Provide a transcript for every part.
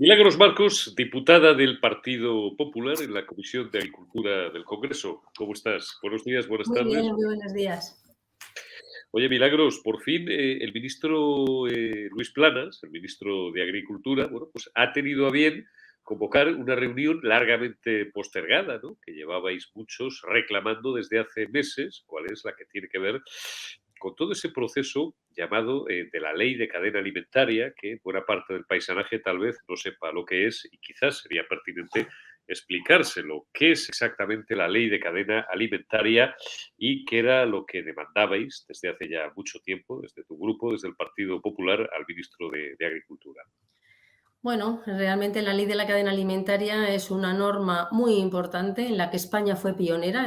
Milagros Marcos, diputada del Partido Popular en la Comisión de Agricultura del Congreso. ¿Cómo estás? Buenos días, buenas Muy tardes. bien, muy buenos días. Oye, Milagros, por fin el ministro Luis Planas, el ministro de Agricultura, bueno, pues ha tenido a bien convocar una reunión largamente postergada, ¿no? Que llevabais muchos reclamando desde hace meses, cuál es la que tiene que ver con todo ese proceso llamado de la ley de cadena alimentaria, que buena parte del paisanaje tal vez no sepa lo que es y quizás sería pertinente explicárselo. ¿Qué es exactamente la ley de cadena alimentaria y qué era lo que demandabais desde hace ya mucho tiempo, desde tu grupo, desde el Partido Popular, al ministro de Agricultura? Bueno, realmente la ley de la cadena alimentaria es una norma muy importante en la que España fue pionera.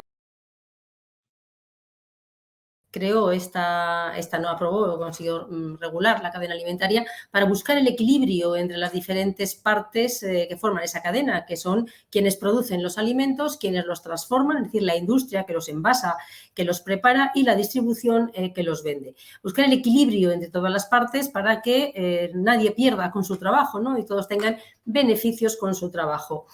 No aprobó, consiguió regular la cadena alimentaria para buscar el equilibrio entre las diferentes partes que forman esa cadena, que son quienes producen los alimentos, quienes los transforman, es decir, la industria que los envasa, que los prepara y la distribución que los vende. Buscar el equilibrio entre todas las partes para que nadie pierda con su trabajo, ¿no? Y todos tengan beneficios con su trabajo.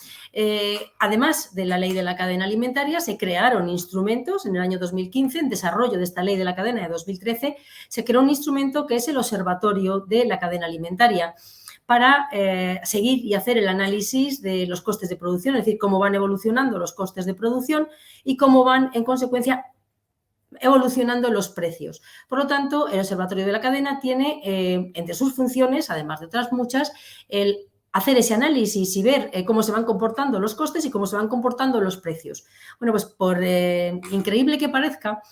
Además de la ley de la cadena alimentaria, se crearon instrumentos en el año 2015, en desarrollo de esta ley de la cadena de 2013, se creó un instrumento que es el Observatorio de la Cadena Alimentaria para seguir y hacer el análisis de los costes de producción, es decir, cómo van evolucionando los costes de producción y cómo van, en consecuencia, evolucionando los precios. Por lo tanto, el Observatorio de la Cadena tiene entre sus funciones, además de otras muchas, el hacer ese análisis y ver cómo se van comportando los costes y cómo se van comportando los precios. Bueno, pues por increíble que parezca,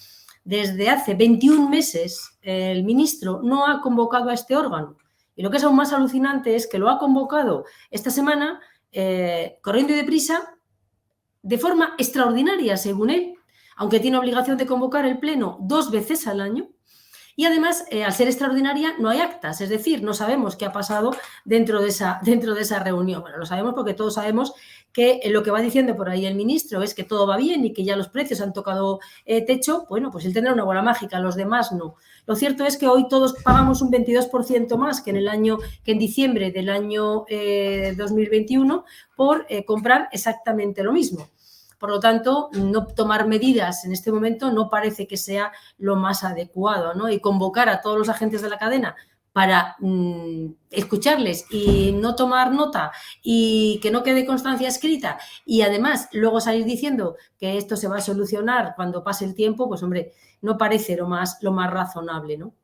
desde hace 21 meses el ministro no ha convocado a este órgano. Y lo que es aún más alucinante es que lo ha convocado esta semana, corriendo y deprisa, de forma extraordinaria, según él, aunque tiene obligación de convocar el pleno 2 veces al año. Y además, al ser extraordinaria, no hay actas, es decir, no sabemos qué ha pasado dentro de esa reunión. Bueno, lo sabemos porque todos sabemos que lo que va diciendo por ahí el ministro es que todo va bien y que ya los precios han tocado techo. Bueno, pues él tendrá una bola mágica, los demás no. Lo cierto es que hoy todos pagamos un 22% más que en diciembre del año 2021 por comprar exactamente lo mismo. Por lo tanto, no tomar medidas en este momento no parece que sea lo más adecuado, ¿no? Y convocar a todos los agentes de la cadena para escucharles y no tomar nota y que no quede constancia escrita y además luego salir diciendo que esto se va a solucionar cuando pase el tiempo, pues hombre, no parece lo más razonable, ¿no?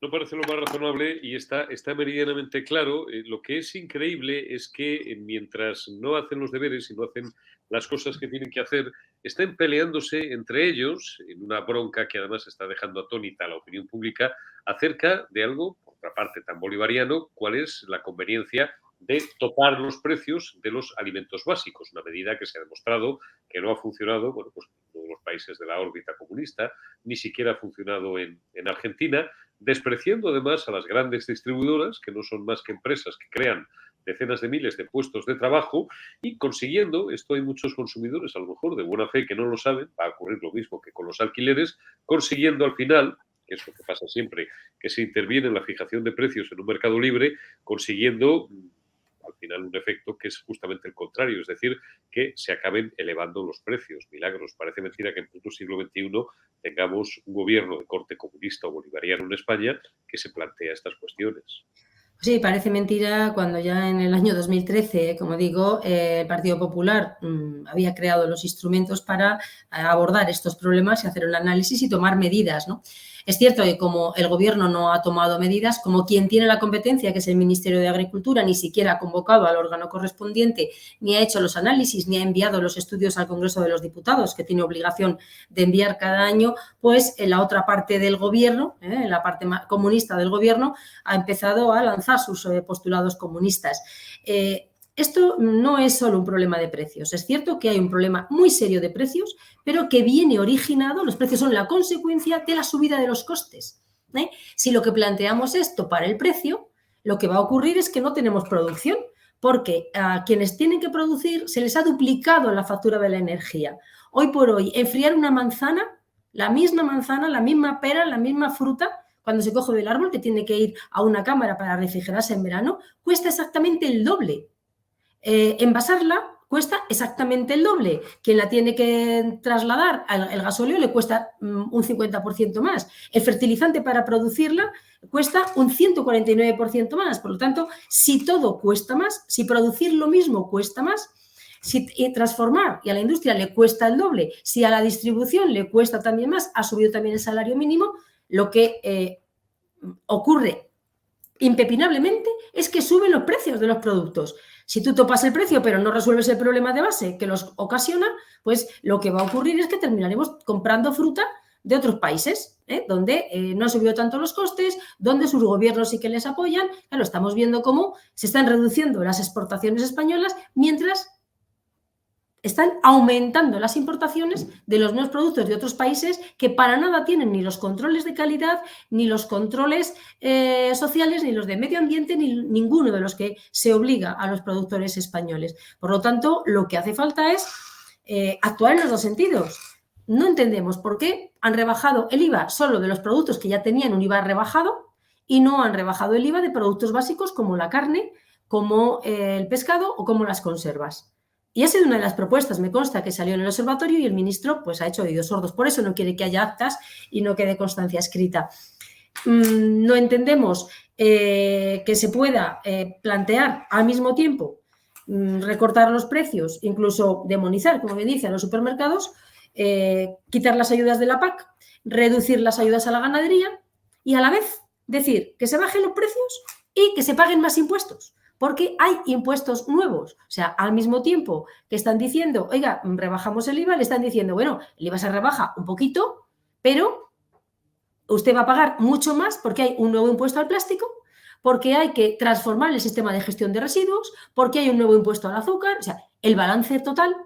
No parece lo más razonable y está meridianamente claro. Lo que es increíble es que mientras no hacen los deberes y no hacen las cosas que tienen que hacer, estén peleándose entre ellos en una bronca que además está dejando atónita a la opinión pública acerca de algo, por otra parte, tan bolivariano, cuál es la conveniencia de topar los precios de los alimentos básicos, una medida que se ha demostrado que no ha funcionado, bueno, pues en todos los países de la órbita comunista, ni siquiera ha funcionado en Argentina, despreciando además a las grandes distribuidoras, que no son más que empresas que crean decenas de miles de puestos de trabajo y consiguiendo, esto hay muchos consumidores a lo mejor de buena fe que no lo saben, va a ocurrir lo mismo que con los alquileres, consiguiendo al final, que es lo que pasa siempre, que se interviene en la fijación de precios en un mercado libre, consiguiendo al final un efecto que es justamente el contrario, es decir, que se acaben elevando los precios. Milagros, parece mentira que en pleno siglo XXI tengamos un gobierno de corte comunista o bolivariano en España que se plantea estas cuestiones. Sí, parece mentira cuando ya en el año 2013, como digo, el Partido Popular había creado los instrumentos para abordar estos problemas y hacer un análisis y tomar medidas, ¿no? Es cierto que como el Gobierno no ha tomado medidas, como quien tiene la competencia, que es el Ministerio de Agricultura, ni siquiera ha convocado al órgano correspondiente, ni ha hecho los análisis, ni ha enviado los estudios al Congreso de los Diputados, que tiene obligación de enviar cada año, pues en la otra parte del Gobierno, en la parte comunista del Gobierno, ha empezado a lanzar sus postulados comunistas. Esto no es solo un problema de precios. Es cierto que hay un problema muy serio de precios, pero que viene originado, los precios son la consecuencia de la subida de los costes. Si lo que planteamos es topar el precio, lo que va a ocurrir es que no tenemos producción, porque a quienes tienen que producir se les ha duplicado la factura de la energía. Hoy por hoy, enfriar una manzana, la misma pera, la misma fruta, cuando se coge del árbol, que tiene que ir a una cámara para refrigerarse en verano, cuesta exactamente el doble. Envasarla cuesta exactamente el doble. Quien la tiene que trasladar al gasóleo le cuesta un 50% más. El fertilizante para producirla cuesta un 149% más. Por lo tanto, si todo cuesta más, si producir lo mismo cuesta más, si transformar y a la industria le cuesta el doble, si a la distribución le cuesta también más, ha subido también el salario mínimo, lo que ocurre impepinablemente es que suben los precios de los productos. Si tú topas el precio pero no resuelves el problema de base que los ocasiona, pues lo que va a ocurrir es que terminaremos comprando fruta de otros países, donde no han subido tanto los costes, donde sus gobiernos sí que les apoyan. Claro, estamos viendo cómo se están reduciendo las exportaciones españolas mientras están aumentando las importaciones de los nuevos productos de otros países que para nada tienen ni los controles de calidad, ni los controles sociales, ni los de medio ambiente, ni ninguno de los que se obliga a los productores españoles. Por lo tanto, lo que hace falta es actuar en los dos sentidos. No entendemos por qué han rebajado el IVA solo de los productos que ya tenían un IVA rebajado y no han rebajado el IVA de productos básicos como la carne, como el pescado o como las conservas. Y ha sido una de las propuestas, me consta, que salió en el observatorio y el ministro pues ha hecho oídos sordos. Por eso no quiere que haya actas y no quede constancia escrita. No entendemos que se pueda plantear al mismo tiempo recortar los precios, incluso demonizar, como bien dice, a los supermercados, quitar las ayudas de la PAC, reducir las ayudas a la ganadería y a la vez decir que se bajen los precios y que se paguen más impuestos. Porque hay impuestos nuevos. O sea, al mismo tiempo que están diciendo, oiga, rebajamos el IVA, le están diciendo, bueno, el IVA se rebaja un poquito, pero usted va a pagar mucho más porque hay un nuevo impuesto al plástico, porque hay que transformar el sistema de gestión de residuos, porque hay un nuevo impuesto al azúcar. O sea, el balance total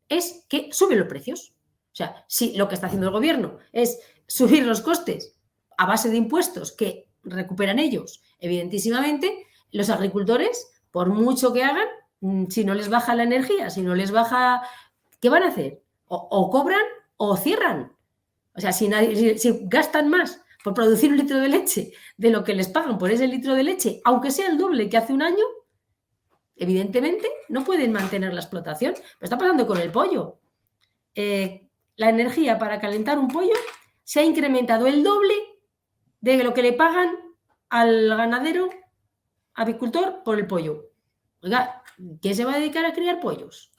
es que suben los precios. O sea, si lo que está haciendo el gobierno es subir los costes a base de impuestos que recuperan ellos, evidentísimamente, los agricultores, por mucho que hagan, si no les baja la energía, si no les baja, ¿qué van a hacer? O cobran o cierran. O sea, si gastan más por producir un litro de leche de lo que les pagan por ese litro de leche, aunque sea el doble que hace un año, evidentemente no pueden mantener la explotación. Pero está pasando con el pollo. La energía para calentar un pollo se ha incrementado el doble de lo que le pagan al ganadero apicultor por el pollo. Oiga, ¿quién se va a dedicar a criar pollos?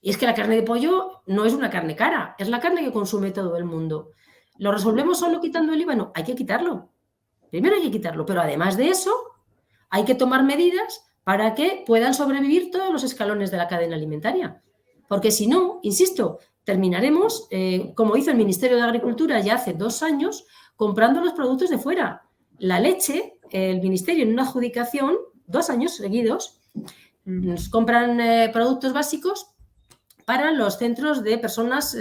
Y es que la carne de pollo no es una carne cara, es la carne que consume todo el mundo. ¿Lo resolvemos solo quitando el IVA? No, hay que quitarlo. Primero hay que quitarlo, pero además de eso hay que tomar medidas para que puedan sobrevivir todos los escalones de la cadena alimentaria. Porque si no, insisto, terminaremos, como hizo el Ministerio de Agricultura ya hace 2 años, comprando los productos de fuera. La leche, el Ministerio en una adjudicación, 2 años seguidos, nos compran productos básicos para los centros de personas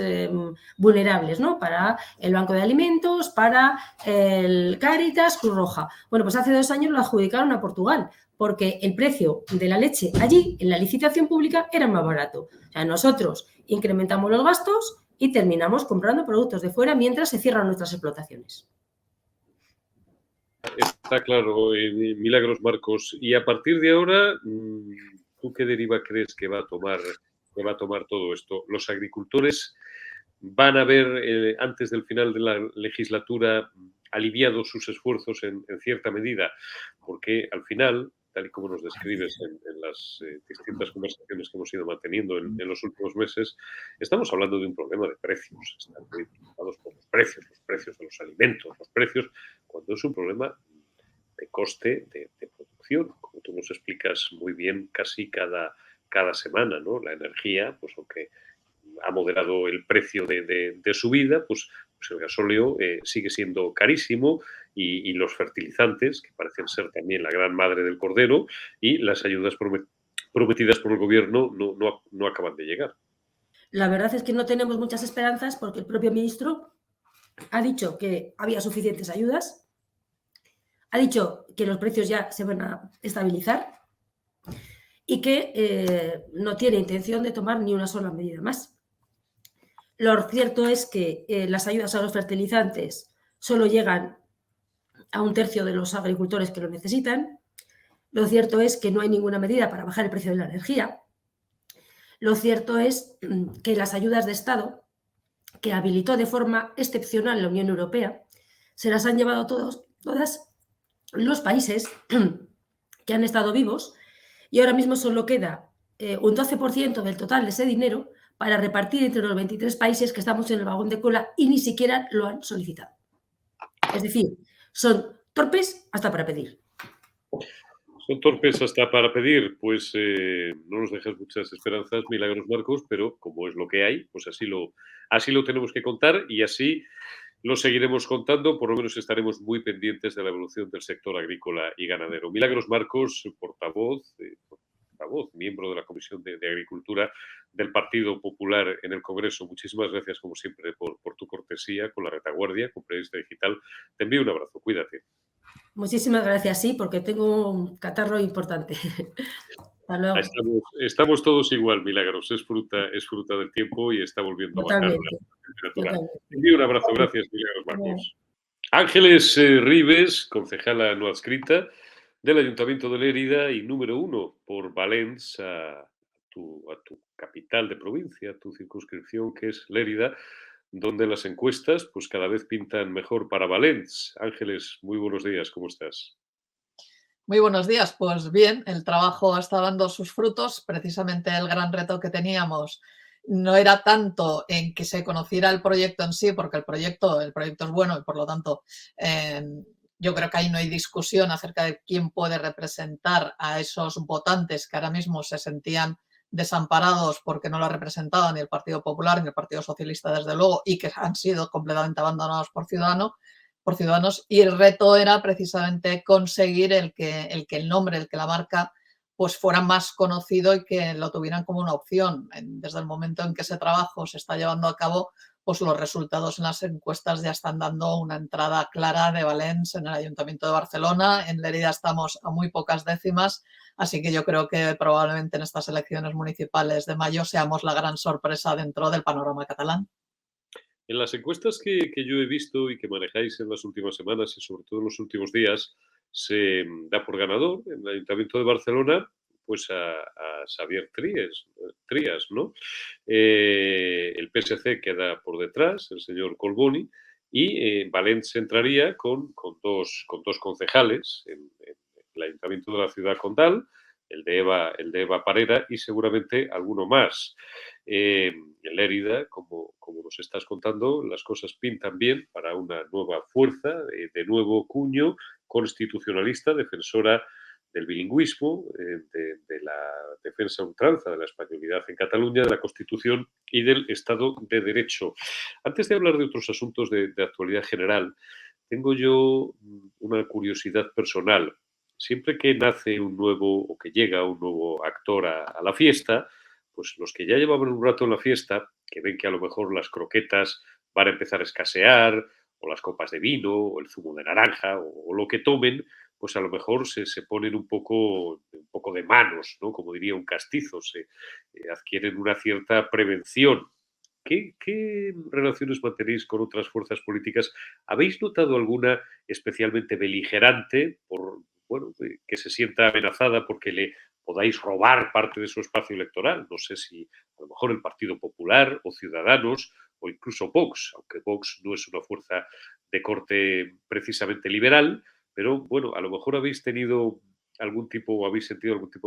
vulnerables, ¿no? Para el Banco de Alimentos, para el Cáritas, Cruz Roja. Bueno, pues hace 2 años lo adjudicaron a Portugal, porque el precio de la leche allí, en la licitación pública, era más barato. O sea, nosotros incrementamos los gastos y terminamos comprando productos de fuera mientras se cierran nuestras explotaciones. Está claro, Milagros Marcos. Y a partir de ahora, ¿tú qué deriva crees que va a tomar todo esto? ¿Los agricultores van a ver antes del final de la legislatura aliviados sus esfuerzos en cierta medida? Porque al final, tal y como nos describes en las distintas conversaciones que hemos ido manteniendo en los últimos meses, estamos hablando de un problema de precios. Están muy preocupados por los precios de los alimentos, los precios, cuando es un problema de coste de producción, como tú nos explicas muy bien casi cada semana, ¿no? La energía, pues aunque ha moderado el precio de subida, pues el gasóleo sigue siendo carísimo y los fertilizantes, que parecen ser también la gran madre del cordero, y las ayudas prometidas por el gobierno no acaban de llegar. La verdad es que no tenemos muchas esperanzas porque el propio ministro ha dicho que había suficientes ayudas, ha dicho que los precios ya se van a estabilizar y que no tiene intención de tomar ni una sola medida más. Lo cierto es que las ayudas a los fertilizantes solo llegan a un tercio de los agricultores que lo necesitan. Lo cierto es que no hay ninguna medida para bajar el precio de la energía. Lo cierto es que las ayudas de Estado, que habilitó de forma excepcional la Unión Europea, se las han llevado todos los países que han estado vivos, y ahora mismo solo queda un 12% del total de ese dinero para repartir entre los 23 países que estamos en el vagón de cola y ni siquiera lo han solicitado. Es decir, son torpes hasta para pedir. Son torpes hasta para pedir, pues no nos dejas muchas esperanzas, Milagros Marcos, pero como es lo que hay, pues así lo tenemos que contar y así lo seguiremos contando. Por lo menos estaremos muy pendientes de la evolución del sector agrícola y ganadero. Milagros Marcos, portavoz, miembro de la Comisión de Agricultura del Partido Popular en el Congreso. Muchísimas gracias, como siempre, por tu cortesía con la retaguardia, con Periodista Digital. Te envío un abrazo, cuídate. Muchísimas gracias, sí, porque tengo un catarro importante. Hasta luego. Estamos todos igual, Milagros. Es fruta del tiempo y está volviendo a bajar la temperatura. Te envío un abrazo. Gracias, Milagros Marcos. Ángeles Ribes, concejala no adscrita del Ayuntamiento de Lérida y número 1 por Valens a tu capital de provincia, a tu circunscripción que es Lérida, donde las encuestas pues cada vez pintan mejor para Valens. Ángeles, muy buenos días, ¿cómo estás? Muy buenos días, pues bien, el trabajo está dando sus frutos. Precisamente el gran reto que teníamos no era tanto en que se conociera el proyecto en sí, porque el proyecto es bueno y por lo tanto yo creo que ahí no hay discusión acerca de quién puede representar a esos votantes que ahora mismo se sentían desamparados porque no lo representaban ni el Partido Popular ni el Partido Socialista, desde luego, y que han sido completamente abandonados por Ciudadanos, y el reto era precisamente conseguir el que el nombre, el que la marca pues fuera más conocido y que lo tuvieran como una opción. Desde el momento en que ese trabajo se está llevando a cabo, pues los resultados en las encuestas ya están dando una entrada clara de Valens en el Ayuntamiento de Barcelona. En Lérida estamos a muy pocas décimas, así que yo creo que probablemente en estas elecciones municipales de mayo seamos la gran sorpresa dentro del panorama catalán. En las encuestas que yo he visto y que manejáis en las últimas semanas y sobre todo en los últimos días, se da por ganador en el Ayuntamiento de Barcelona pues a Xavier Trías, ¿no? El PSC queda por detrás, el señor Colboni, y Valens entraría con dos concejales en el Ayuntamiento de la Ciudad Condal, el de Eva Parera y seguramente alguno más. En Lérida, como nos estás contando, las cosas pintan bien para una nueva fuerza, de nuevo cuño, constitucionalista, defensora del bilingüismo, de la defensa a ultranza de la españolidad en Cataluña, de la Constitución y del Estado de Derecho. Antes de hablar de otros asuntos de actualidad general, tengo yo una curiosidad personal. Siempre que nace un nuevo o que llega un nuevo actor a la fiesta, pues los que ya llevaban un rato en la fiesta, que ven que a lo mejor las croquetas van a empezar a escasear, o las copas de vino, o el zumo de naranja, o lo que tomen, pues a lo mejor se ponen un poco de manos, ¿no? Como diría un castizo, se adquieren una cierta prevención. ¿Qué relaciones mantenéis con otras fuerzas políticas? ¿Habéis notado alguna especialmente beligerante que se sienta amenazada porque le podáis robar parte de su espacio electoral? No sé si a lo mejor el Partido Popular o Ciudadanos o incluso Vox, aunque Vox no es una fuerza de corte precisamente liberal, pero bueno, a lo mejor habéis sentido algún tipo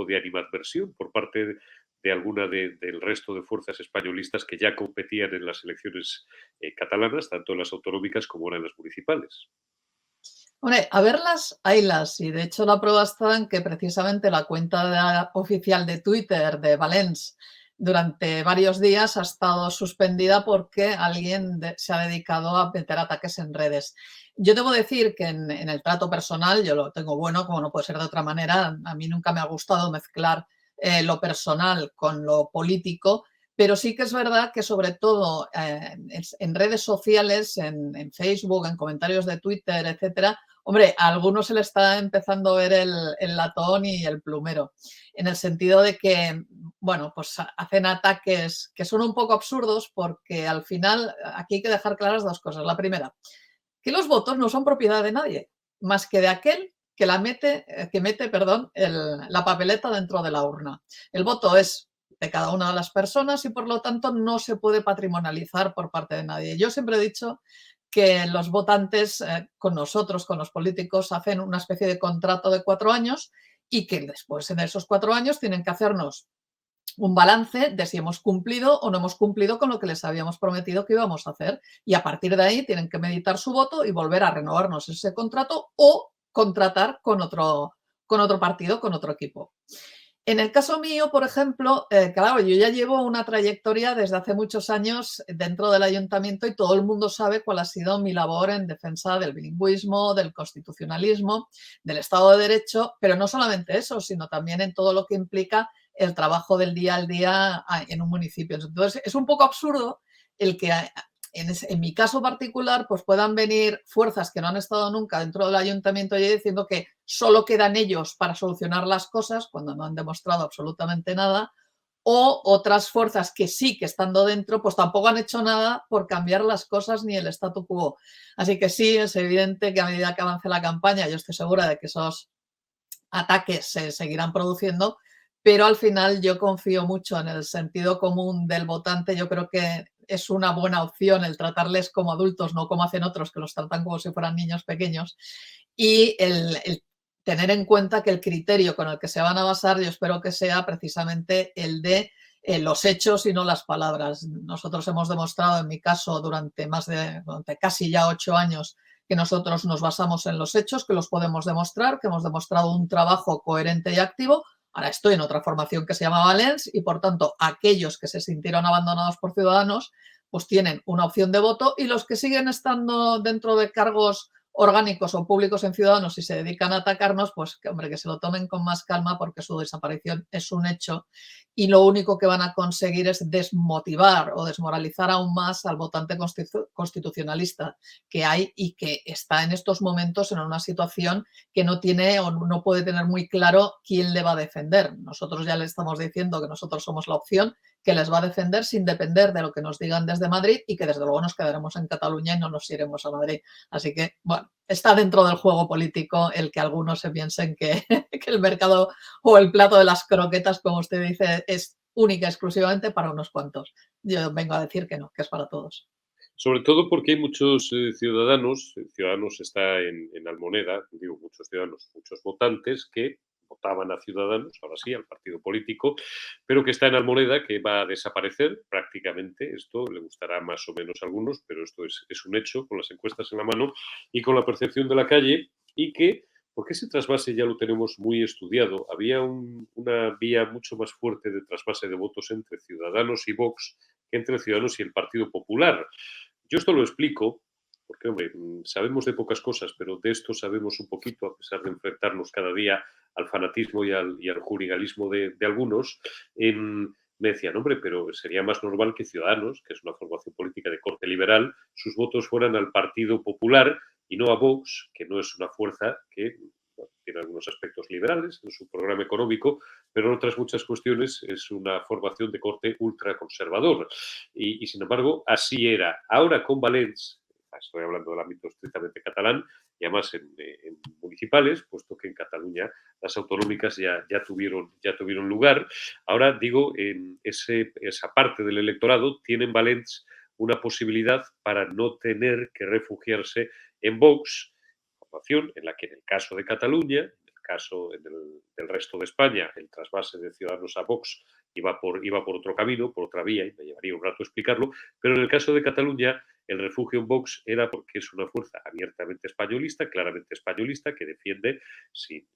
de animadversión por parte de alguna del resto de fuerzas españolistas que ya competían en las elecciones catalanas, tanto en las autonómicas como ahora en las municipales. Hombre, a verlas, haylas. Y de hecho la prueba está en que precisamente la cuenta oficial de Twitter de Valens durante varios días ha estado suspendida porque alguien se ha dedicado a meter ataques en redes. Yo debo decir que en el trato personal yo lo tengo bueno, como no puede ser de otra manera. A mí nunca me ha gustado mezclar lo personal con lo político, pero sí que es verdad que sobre todo en redes sociales, en Facebook, en comentarios de Twitter, etcétera, hombre, a algunos se le está empezando a ver el latón y el plumero, en el sentido de que, bueno, pues hacen ataques que son un poco absurdos porque al final aquí hay que dejar claras dos cosas. La primera, que los votos no son propiedad de nadie. más que de aquel que mete la papeleta dentro de la urna. El voto es de cada una de las personas y por lo tanto no se puede patrimonializar por parte de nadie. Yo siempre he dicho que los votantes con nosotros, con los políticos, hacen una especie de contrato de 4 años y que después de esos 4 años tienen que hacernos un balance de si hemos cumplido o no hemos cumplido con lo que les habíamos prometido que íbamos a hacer. Y a partir de ahí tienen que meditar su voto y volver a renovarnos ese contrato o contratar con otro partido, con otro equipo. En el caso mío, por ejemplo, claro, yo ya llevo una trayectoria desde hace muchos años dentro del ayuntamiento y todo el mundo sabe cuál ha sido mi labor en defensa del bilingüismo, del constitucionalismo, del Estado de Derecho, pero no solamente eso, sino también en todo lo que implica el trabajo del día al día en un municipio. Entonces, es un poco absurdo el que en mi caso particular, pues puedan venir fuerzas que no han estado nunca dentro del ayuntamiento y diciendo que solo quedan ellos para solucionar las cosas cuando no han demostrado absolutamente nada, o otras fuerzas que sí que estando dentro, pues tampoco han hecho nada por cambiar las cosas ni el statu quo. Así que sí, es evidente que a medida que avance la campaña, yo estoy segura de que esos ataques se seguirán produciendo, pero al final yo confío mucho en el sentido común del votante. Yo creo que es una buena opción el tratarles como adultos, no como hacen otros que los tratan como si fueran niños pequeños. Y el tener en cuenta que el criterio con el que se van a basar, yo espero que sea precisamente el de los hechos y no las palabras. Nosotros hemos demostrado, en mi caso, durante casi ya 8 años, que nosotros nos basamos en los hechos, que los podemos demostrar, que hemos demostrado un trabajo coherente y activo. Ahora estoy en otra formación que se llama Valens y, por tanto, aquellos que se sintieron abandonados por Ciudadanos, pues tienen una opción de voto y los que siguen estando dentro de cargos orgánicos o públicos en Ciudadanos y se dedican a atacarnos, pues hombre, que se lo tomen con más calma porque su desaparición es un hecho y lo único que van a conseguir es desmotivar o desmoralizar aún más al votante constitucionalista que hay y que está en estos momentos en una situación que no tiene o no puede tener muy claro quién le va a defender. Nosotros ya le estamos diciendo que nosotros somos la opción que les va a defender sin depender de lo que nos digan desde Madrid y que desde luego nos quedaremos en Cataluña y no nos iremos a Madrid. Así que, bueno, está dentro del juego político el que algunos se piensen que el mercado o el plato de las croquetas, como usted dice, es única exclusivamente para unos cuantos. Yo vengo a decir que no, que es para todos. Sobre todo porque hay muchos ciudadanos está en Almoneda, digo muchos ciudadanos, muchos votantes que votaban a Ciudadanos, ahora sí, al partido político, pero que está en Almoneda, que va a desaparecer prácticamente. Esto le gustará más o menos a algunos, pero esto es un hecho, con las encuestas en la mano y con la percepción de la calle, y que, porque ese trasvase ya lo tenemos muy estudiado, había una vía mucho más fuerte de trasvase de votos entre Ciudadanos y Vox que entre Ciudadanos y el Partido Popular. Yo esto lo explico porque, hombre, sabemos de pocas cosas, pero de esto sabemos un poquito, a pesar de enfrentarnos cada día al fanatismo y al jurigalismo de algunos. Me decían, hombre, pero sería más normal que Ciudadanos, que es una formación política de corte liberal, sus votos fueran al Partido Popular y no a Vox, que no es una fuerza que tiene algunos aspectos liberales en su programa económico, pero en otras muchas cuestiones es una formación de corte ultraconservador. Y sin embargo, así era. Ahora con Valens, estoy hablando del ámbito estrictamente catalán, y además en municipales, puesto que en Cataluña las autonómicas ya tuvieron lugar. Ahora, digo, en esa parte del electorado tienen Valens una posibilidad para no tener que refugiarse en Vox, formación en la que en el caso de Cataluña, en el caso del resto de España, el trasvase de Ciudadanos a Vox iba por otro camino, por otra vía, y me llevaría un rato explicarlo, pero en el caso de Cataluña el refugio en Vox era porque es una fuerza abiertamente españolista, claramente españolista, que defiende sin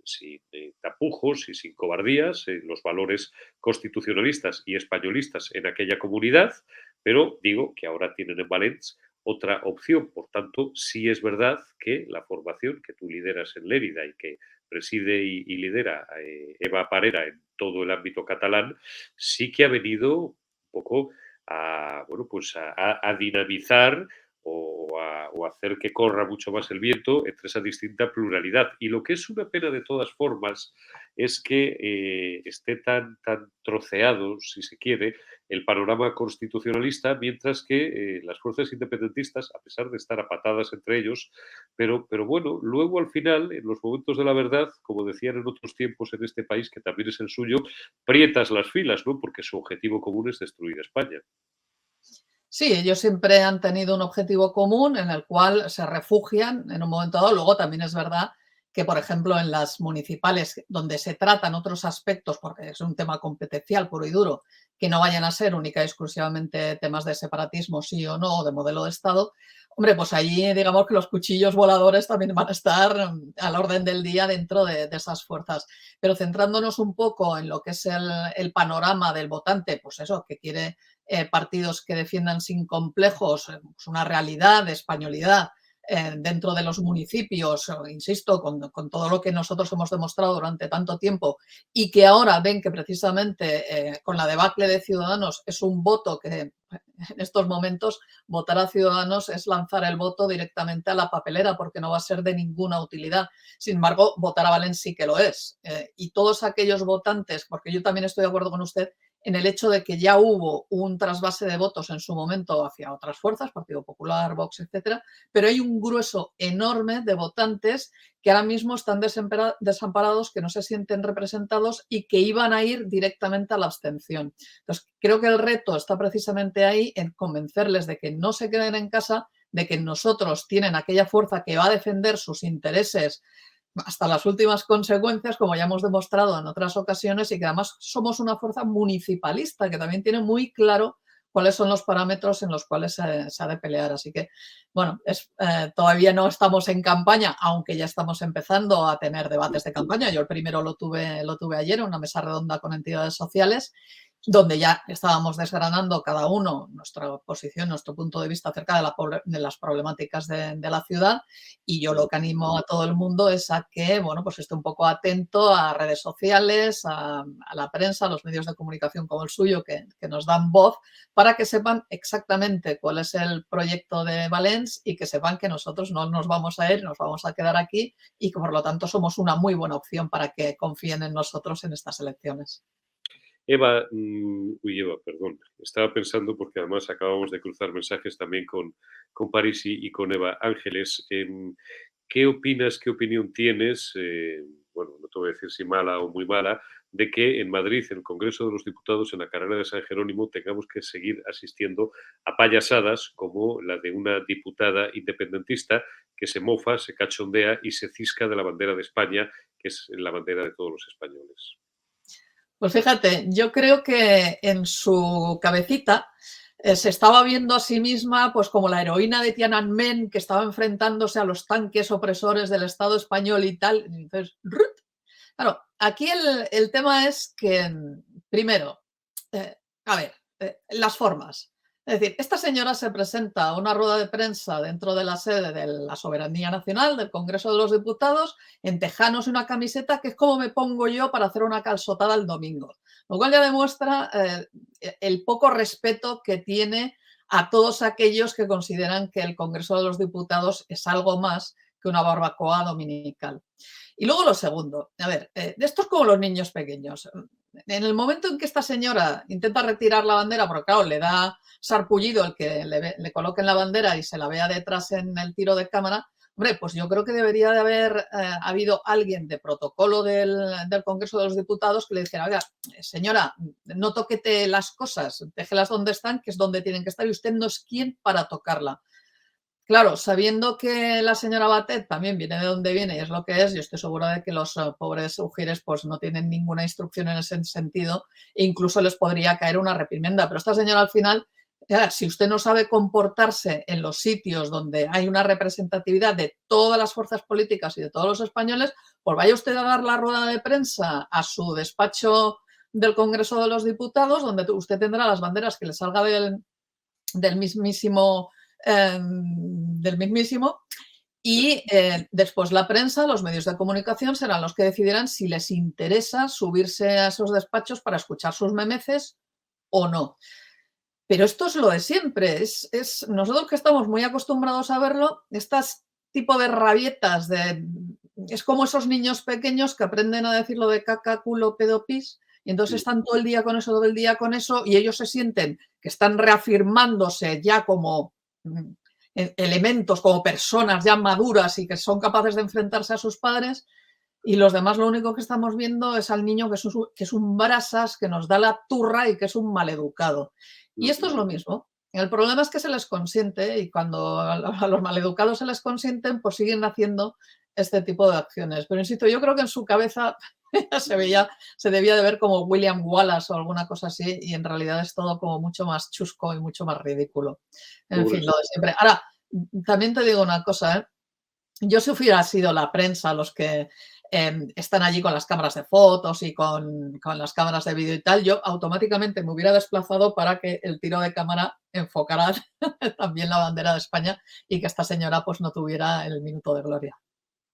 tapujos y sin cobardías los valores constitucionalistas y españolistas en aquella comunidad, pero digo que ahora tienen en Valens otra opción. Por tanto, sí es verdad que la formación que tú lideras en Lérida y que preside y lidera Eva Parera en todo el ámbito catalán, sí que ha venido un poco a dinamizar o hacer que corra mucho más el viento entre esa distinta pluralidad. Y lo que es una pena de todas formas es que esté tan troceado, si se quiere, el panorama constitucionalista, mientras que las fuerzas independentistas, a pesar de estar a patadas entre ellos, pero bueno, luego al final, en los momentos de la verdad, como decían en otros tiempos en este país, que también es el suyo, prietas las filas, ¿no? Porque su objetivo común es destruir España. Sí, ellos siempre han tenido un objetivo común en el cual se refugian en un momento dado. Luego también es verdad que, por ejemplo, en las municipales, donde se tratan otros aspectos, porque es un tema competencial puro y duro, que no vayan a ser única y exclusivamente temas de separatismo, sí o no, o de modelo de Estado, hombre, pues allí digamos que los cuchillos voladores también van a estar al orden del día dentro de esas fuerzas. Pero centrándonos un poco en lo que es el panorama del votante, pues eso, que quiere partidos que defiendan sin complejos pues una realidad de españolidad dentro de los municipios, insisto, con todo lo que nosotros hemos demostrado durante tanto tiempo y que ahora ven que precisamente con la debacle de Ciudadanos es un voto que en estos momentos votar a Ciudadanos es lanzar el voto directamente a la papelera porque no va a ser de ninguna utilidad. Sin embargo, votar a Valens sí que lo es. Y todos aquellos votantes, porque yo también estoy de acuerdo con usted, en el hecho de que ya hubo un trasvase de votos en su momento hacia otras fuerzas, Partido Popular, Vox, etcétera, pero hay un grueso enorme de votantes que ahora mismo están desamparados, que no se sienten representados y que iban a ir directamente a la abstención. Entonces, creo que el reto está precisamente ahí en convencerles de que no se queden en casa, de que nosotros tienen aquella fuerza que va a defender sus intereses hasta las últimas consecuencias, como ya hemos demostrado en otras ocasiones, y que además somos una fuerza municipalista que también tiene muy claro cuáles son los parámetros en los cuales se ha de pelear. Así que, bueno, todavía no estamos en campaña, aunque ya estamos empezando a tener debates de campaña. Yo el primero lo tuve ayer en una mesa redonda con entidades sociales, donde ya estábamos desgranando cada uno nuestra posición, nuestro punto de vista acerca de las problemáticas de la ciudad. Y yo lo que animo a todo el mundo es a que, bueno, pues esté un poco atento a redes sociales, a la prensa, a los medios de comunicación como el suyo, que nos dan voz, para que sepan exactamente cuál es el proyecto de Valens y que sepan que nosotros no nos vamos a ir, nos vamos a quedar aquí y que por lo tanto somos una muy buena opción para que confíen en nosotros en estas elecciones. Eva, perdón, estaba pensando porque además acabamos de cruzar mensajes también con París y con Eva Ángeles. ¿Qué opinas, qué opinión tienes, bueno, no te voy a decir si mala o muy mala, de que en Madrid, en el Congreso de los Diputados, en la carrera de San Jerónimo, tengamos que seguir asistiendo a payasadas como la de una diputada independentista que se mofa, se cachondea y se cisca de la bandera de España, que es la bandera de todos los españoles? Pues fíjate, yo creo que en su cabecita se estaba viendo a sí misma pues como la heroína de Tiananmen que estaba enfrentándose a los tanques opresores del Estado español y tal. Entonces, claro, aquí el tema es que, primero, las formas. Es decir, esta señora se presenta a una rueda de prensa dentro de la sede de la Soberanía Nacional, del Congreso de los Diputados, en tejanos y una camiseta, que es como me pongo yo para hacer una calzotada el domingo. Lo cual ya demuestra el poco respeto que tiene a todos aquellos que consideran que el Congreso de los Diputados es algo más que una barbacoa dominical. Y luego lo segundo, esto es como los niños pequeños. En el momento en que esta señora intenta retirar la bandera, porque claro, le da sarpullido el que le coloquen la bandera y se la vea detrás en el tiro de cámara, hombre, pues yo creo que debería de haber habido alguien de protocolo del Congreso de los Diputados que le dijera, oiga, señora, no toquete las cosas, déjelas donde están, que es donde tienen que estar, y usted no es quien para tocarla. Claro, sabiendo que la señora Batet también viene de donde viene y es lo que es, yo estoy segura de que los pobres ujires pues no tienen ninguna instrucción en ese sentido e incluso les podría caer una reprimenda. Pero esta señora al final, si usted no sabe comportarse en los sitios donde hay una representatividad de todas las fuerzas políticas y de todos los españoles, pues vaya usted a dar la rueda de prensa a su despacho del Congreso de los Diputados, donde usted tendrá las banderas que le salga del mismísimo y después la prensa, los medios de comunicación serán los que decidirán si les interesa subirse a esos despachos para escuchar sus memeces o no. Pero esto es lo de siempre. Nosotros que estamos muy acostumbrados a verlo, estas tipo de rabietas es como esos niños pequeños que aprenden a decir lo de caca, culo, pedo, pis, y entonces están todo el día con eso, todo el día con eso, y ellos se sienten que están reafirmándose ya como elementos, como personas ya maduras y que son capaces de enfrentarse a sus padres, y los demás lo único que estamos viendo es al niño que es un brasas, que nos da la turra y que es un maleducado. Y esto es lo mismo. El problema es que se les consiente, y cuando a los maleducados se les consienten, pues siguen haciendo este tipo de acciones. Pero insisto, yo creo que en su cabeza se debía de ver como William Wallace o alguna cosa así, y en realidad es todo como mucho más chusco y mucho más ridículo. En fin, lo de siempre. Ahora, también te digo una cosa, ¿eh? Yo, si hubiera sido la prensa los que están allí con las cámaras de fotos y con las cámaras de vídeo y tal, yo automáticamente me hubiera desplazado para que el tiro de cámara enfocara también la bandera de España y que esta señora pues no tuviera el minuto de gloria.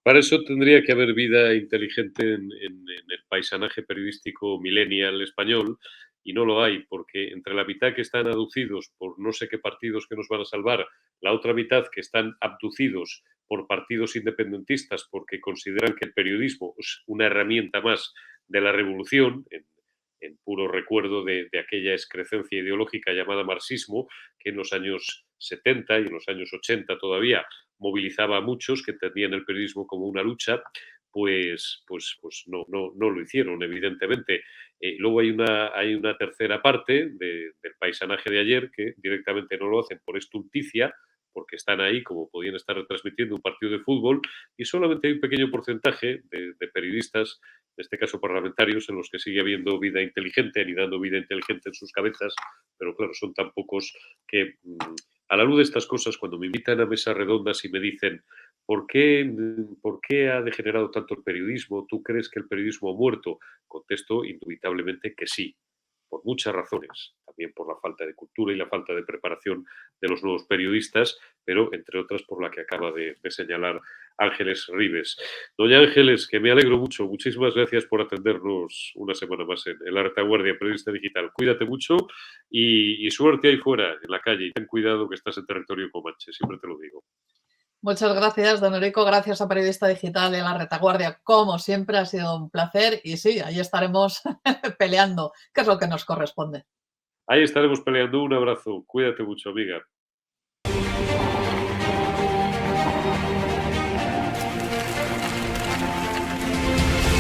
Para eso tendría que haber vida inteligente en el paisanaje periodístico millennial español, y no lo hay, porque entre la mitad que están aducidos por no sé qué partidos que nos van a salvar, la otra mitad que están abducidos por partidos independentistas porque consideran que el periodismo es una herramienta más de la revolución, en puro recuerdo de aquella excrecencia ideológica llamada marxismo, que en los años 70 y en los años 80 todavía movilizaba a muchos que entendían el periodismo como una lucha, pues no lo hicieron, evidentemente. Luego hay una tercera parte del paisanaje de ayer que directamente no lo hacen por estulticia, porque están ahí como podían estar retransmitiendo un partido de fútbol, y solamente hay un pequeño porcentaje de periodistas, en este caso parlamentarios, en los que sigue habiendo vida inteligente, anidando vida inteligente en sus cabezas, pero claro, son tan pocos que a la luz de estas cosas, cuando me invitan a mesas redondas y me dicen ¿por qué ha degenerado tanto el periodismo? ¿Tú crees que el periodismo ha muerto? Contesto indubitablemente que sí, por muchas razones, también por la falta de cultura y la falta de preparación de los nuevos periodistas, pero entre otras por la que acaba de señalar Ángeles Ribes. Doña Ángeles, que me alegro mucho, muchísimas gracias por atendernos una semana más en La Retaguardia, Periodista Digital. Cuídate mucho y suerte ahí fuera, en la calle, y ten cuidado que estás en territorio comanche, siempre te lo digo. Muchas gracias, don Eurico. Gracias a Periodista Digital de La Retaguardia. Como siempre, ha sido un placer. Y sí, ahí estaremos peleando, que es lo que nos corresponde. Ahí estaremos peleando. Un abrazo. Cuídate mucho, amiga.